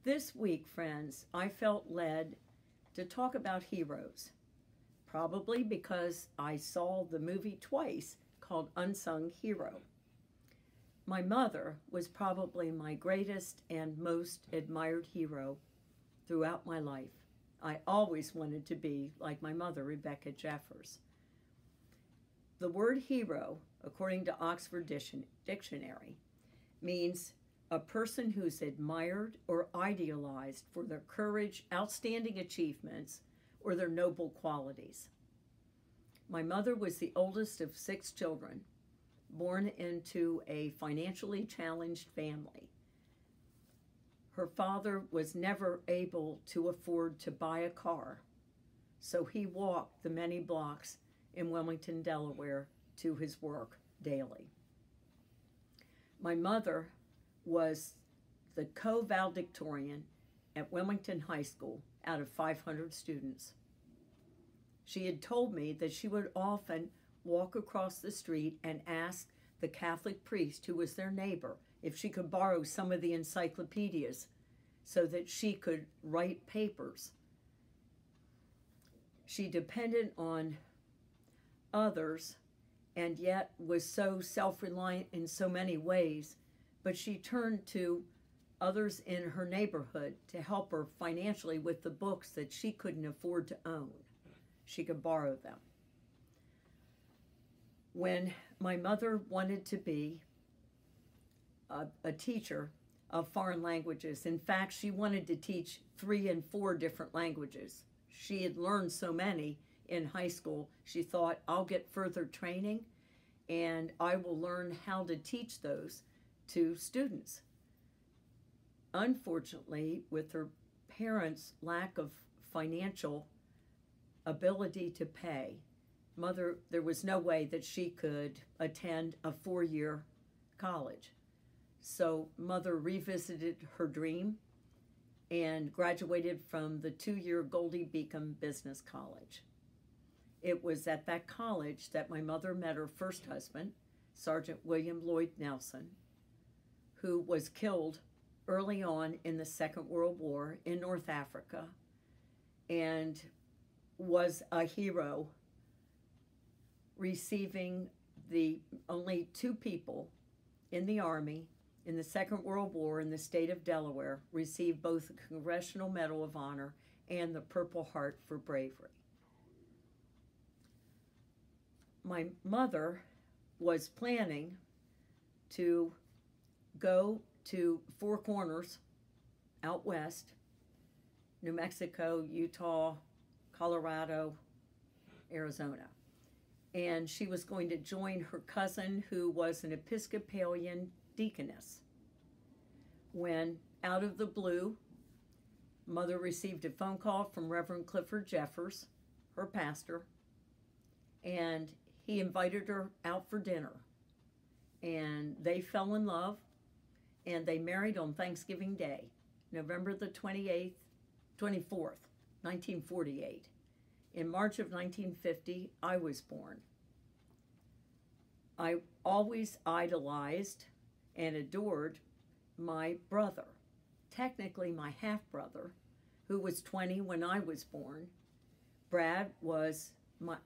This week, friends, I felt led to talk about heroes, probably because I saw the movie twice called Unsung Hero. My mother was probably my greatest and most admired hero throughout my life. I always wanted to be like my mother, Rebecca Jeffers. The word hero, according to Oxford Dictionary, means a person who's admired or idealized for their courage, outstanding achievements, or their noble qualities. My mother was the oldest of 6 children, born into a financially challenged family. Her father was never able to afford to buy a car, so he walked the many blocks in Wilmington, Delaware, to his work daily. My mother was the co-valedictorian at Wilmington High School out of 500 students. She had told me that she would often walk across the street and ask the Catholic priest who was their neighbor if she could borrow some of the encyclopedias so that she could write papers. She depended on others and yet was so self-reliant in so many ways, but she turned to others in her neighborhood to help her financially with the books that she couldn't afford to own. She could borrow them. When my mother wanted to be a teacher of foreign languages, in fact, she wanted to teach 3 and 4 different languages. She had learned so many in high school, she thought, I'll get further training and I will learn how to teach those to students. Unfortunately, with her parents' lack of financial ability to pay, there was no way that she could attend a 4-year college. So mother revisited her dream and graduated from the 2-year Goldie Beacom Business College. It was at that college that my mother met her first husband, Sergeant William Lloyd Nelson, who was killed early on in the Second World War in North Africa and was a hero, receiving the only 2 people in the Army in the Second World War in the state of Delaware received both the Congressional Medal of Honor and the Purple Heart for bravery. My mother was planning to go to 4 Corners out west, New Mexico, Utah, Colorado, Arizona. And she was going to join her cousin who was an Episcopalian deaconess. When, out of the blue, mother received a phone call from Reverend Clifford Jeffers, her pastor, and he invited her out for dinner. And they fell in love, and they married on Thanksgiving Day, November the 24th, 1948. In March of 1950, I was born. I always idolized and adored my brother, technically my half-brother, who was 20 when I was born. Brad was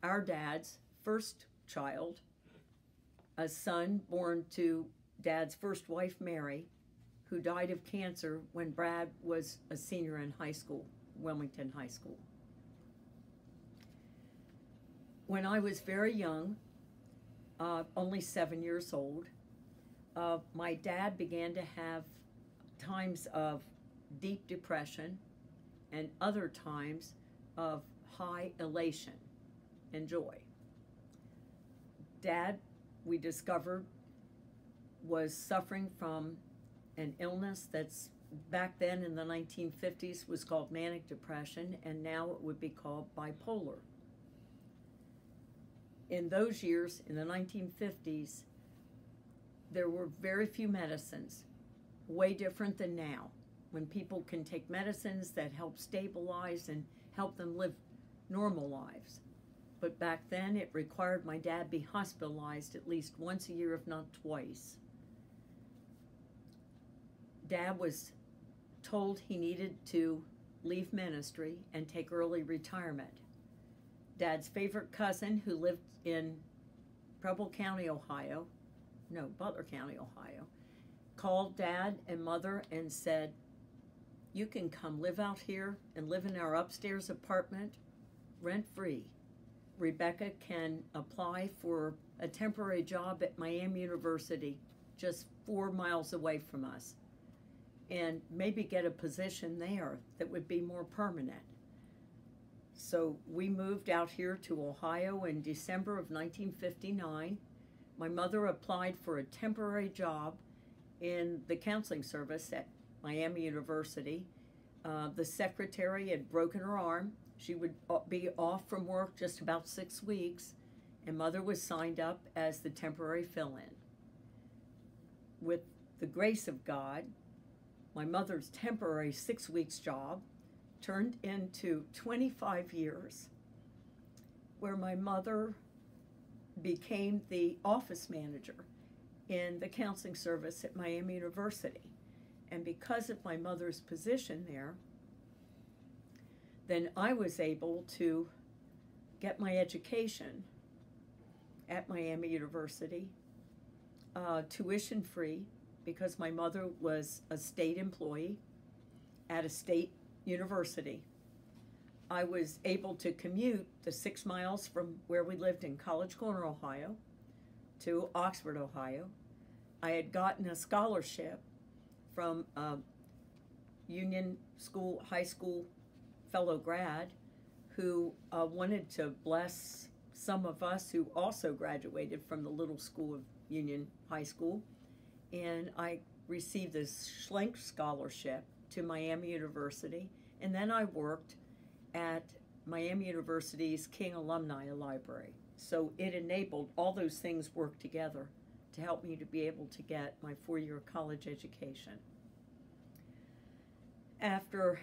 our dad's first child, a son born to Dad's first wife, Mary, who died of cancer when Brad was a senior in high school, Wilmington High School. When I was very young, only 7 years old, my dad began to have times of deep depression and other times of high elation and joy. Dad, we discovered, was suffering from an illness that's back then in the 1950s was called manic depression, and now it would be called bipolar. In those years, in the 1950s, there were very few medicines, way different than now, when people can take medicines that help stabilize and help them live normal lives. But back then, it required my dad be hospitalized at least once a year, if not twice. Dad was told he needed to leave ministry and take early retirement. Dad's favorite cousin, who lived in Butler County, Ohio, called Dad and Mother and said, "You can come live out here and live in our upstairs apartment rent-free. Rebecca can apply for a temporary job at Miami University, just 4 miles away from us, and maybe get a position there that would be more permanent." So we moved out here to Ohio in December of 1959. My mother applied for a temporary job in the counseling service at Miami University. The secretary had broken her arm. She would be off from work just about 6 weeks, and Mother was signed up as the temporary fill-in. With the grace of God, my mother's temporary 6 weeks job turned into 25 years, where my mother became the office manager in the counseling service at Miami University. And because of my mother's position there, then I was able to get my education at Miami University, tuition free, because my mother was a state employee at a state university. I was able to commute the 6 miles from where we lived in College Corner, Ohio, to Oxford, Ohio. I had gotten a scholarship from a Union School, high school fellow grad who wanted to bless some of us who also graduated from the little school of Union High School. And I received this Schlenk scholarship to Miami University, and then I worked at Miami University's King Alumni Library. So it enabled all those things work together to help me to be able to get my 4-year college education. After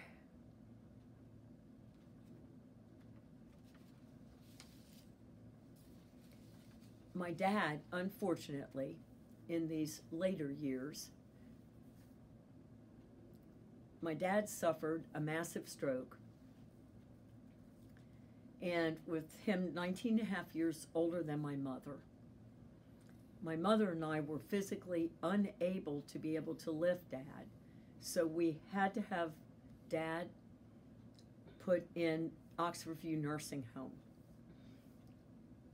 my dad, unfortunately, in these later years, my dad suffered a massive stroke, and with him 19 and a half years older than my mother and I were physically unable to be able to lift Dad, so we had to have Dad put in Oxford View Nursing Home.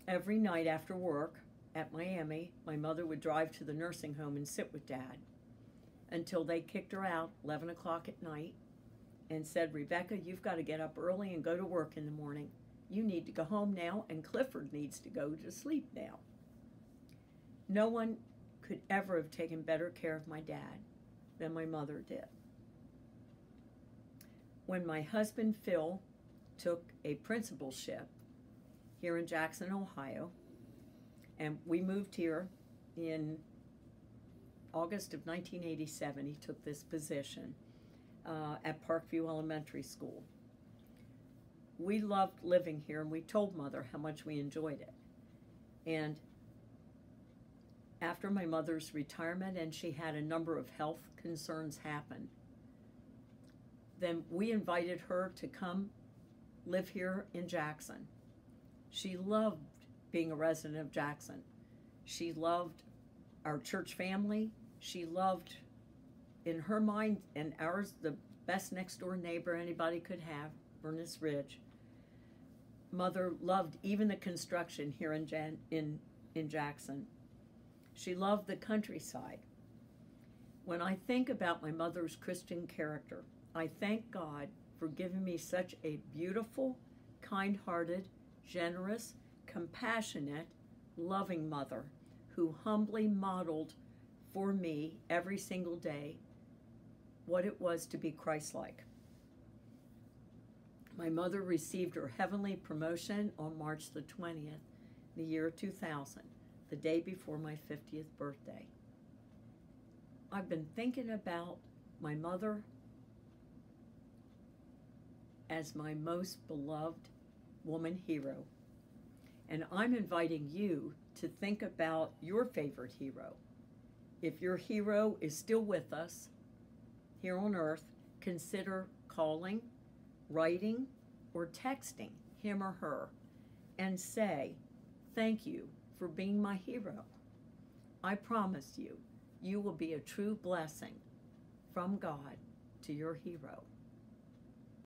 Every night after work at Miami, my mother would drive to the nursing home and sit with Dad until they kicked her out 11 o'clock at night and said, "Rebecca, you've got to get up early and go to work in the morning. You need to go home now, and Clifford needs to go to sleep now." No one could ever have taken better care of my dad than my mother did. When my husband, Phil, took a principalship here in Jackson, Ohio, and we moved here in August of 1987, he took this position at Parkview Elementary School. We loved living here, and we told Mother how much we enjoyed it. And after my mother's retirement, and she had a number of health concerns happen, then we invited her to come live here in Jackson. She loved being a resident of Jackson. She loved our church family. She loved, in her mind and ours, the best next door neighbor anybody could have, Ernest Ridge. Mother loved even the construction here in Jackson. She loved the countryside. When I think about my mother's Christian character, I thank God for giving me such a beautiful, kind-hearted, generous, compassionate, loving mother who humbly modeled for me every single day what it was to be Christ-like. My mother received her heavenly promotion on March the 20th, the year 2000, the day before my 50th birthday. I've been thinking about my mother as my most beloved woman hero. And I'm inviting you to think about your favorite hero. If your hero is still with us here on earth, consider calling, writing, or texting him or her and say, "Thank you for being my hero. I promise you, you will be a true blessing from God to your hero."